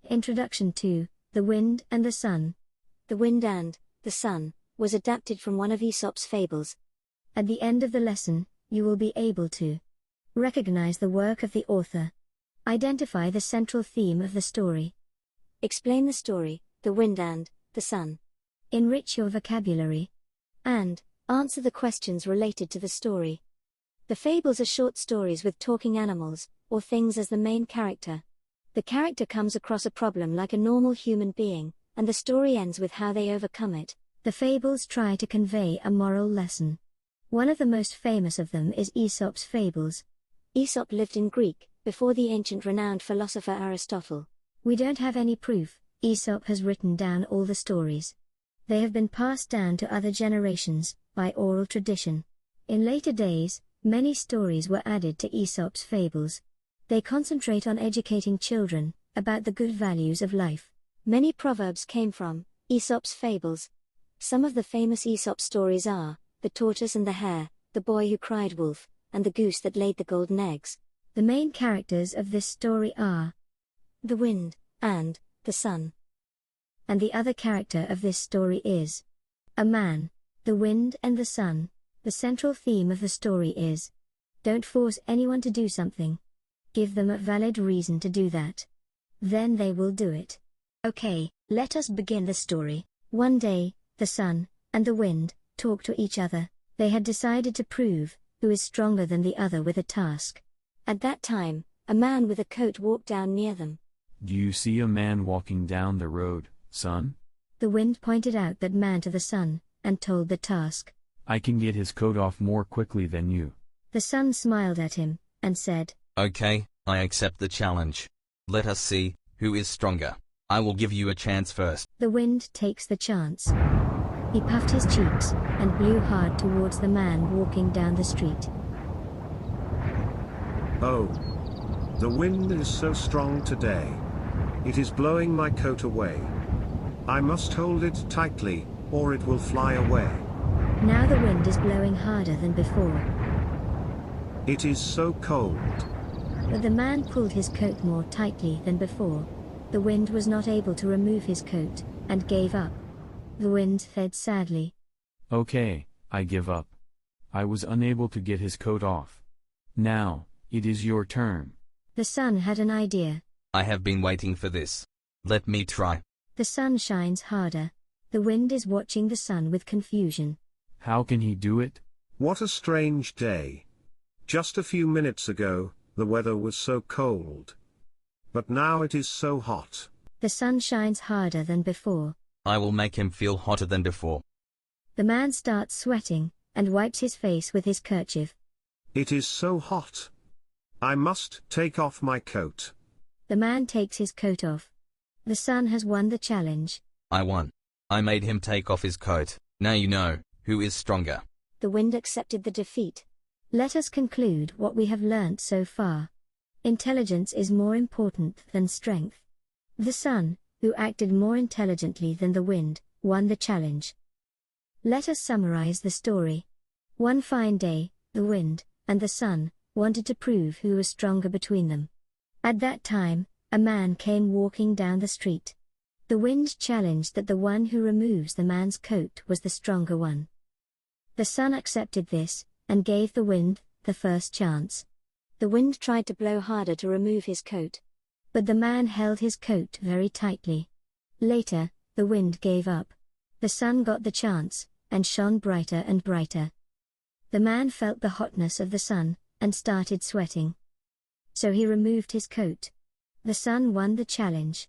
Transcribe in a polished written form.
Introduction to The Wind and the Sun. The Wind and the Sun was adapted from one of Aesop's fables. At the end of the lesson, you will be able to recognize the work of the author, identify the central theme of the story, Explain the story, The Wind and the Sun. enrich your vocabulary, And answer the questions related to the story. The fables are short stories with talking animals, or things as the main character. The character comes across a problem like a normal human being, and the story ends with how they overcome it. The fables try to convey a moral lesson. One of the most famous of them is Aesop's fables. Aesop lived in Greek, before the ancient renowned philosopher Aristotle. We don't have any proof. Aesop has written down all the stories. They have been passed down to other generations, by oral tradition. In later days, many stories were added to Aesop's fables. They concentrate on educating children about the good values of life. Many proverbs came from Aesop's fables. Some of the famous Aesop stories are The Tortoise and the Hare, The Boy Who Cried Wolf, and The Goose That Laid the Golden Eggs. The main characters of this story are The Wind and the Sun. And the other character of this story is a man. The wind and the sun. The central theme of the story is don't force anyone to do something. Give them a valid reason to do that. Then they will do it. Okay, let us begin the story. One day, the sun and the wind talked to each other. They had decided to prove who is stronger than the other with a task. At that time, a man with a coat walked down near them. Do you see a man walking down the road, son? The wind pointed out that man to the sun, and told the task. I can get his coat off more quickly than you. The sun smiled at him, and said, Okay, I accept the challenge. Let us see who is stronger. I will give you a chance first. The wind takes the chance. He puffed his cheeks, and blew hard towards the man walking down the street. Oh, the wind is so strong today. It is blowing my coat away. I must hold it tightly, or it will fly away. Now the wind is blowing harder than before. It is so cold. But the man pulled his coat more tightly than before. The wind was not able to remove his coat, and gave up. The wind said sadly, Okay, I give up. I was unable to get his coat off. Now, it is your turn. The sun had an idea. I have been waiting for this. Let me try. The sun shines harder. The wind is watching the sun with confusion. How can he do it? What a strange day. Just a few minutes ago, the weather was so cold. But now it is so hot. The sun shines harder than before. I will make him feel hotter than before. The man starts sweating, and wipes his face with his kerchief. It is so hot. I must take off my coat. The man takes his coat off. The sun has won the challenge. I won. I made him take off his coat. Now you know who is stronger. The wind accepted the defeat. Let us conclude what we have learnt so far. Intelligence is more important than strength. The sun, who acted more intelligently than the wind, won the challenge. Let us summarize the story. One fine day, the wind and the sun wanted to prove who was stronger between them. At that time, a man came walking down the street. The wind challenged that the one who removes the man's coat was the stronger one. The sun accepted this, and gave the wind the first chance. The wind tried to blow harder to remove his coat. But the man held his coat very tightly. Later, the wind gave up. The sun got the chance, and shone brighter and brighter. The man felt the hotness of the sun, and started sweating. So he removed his coat. The sun won the challenge.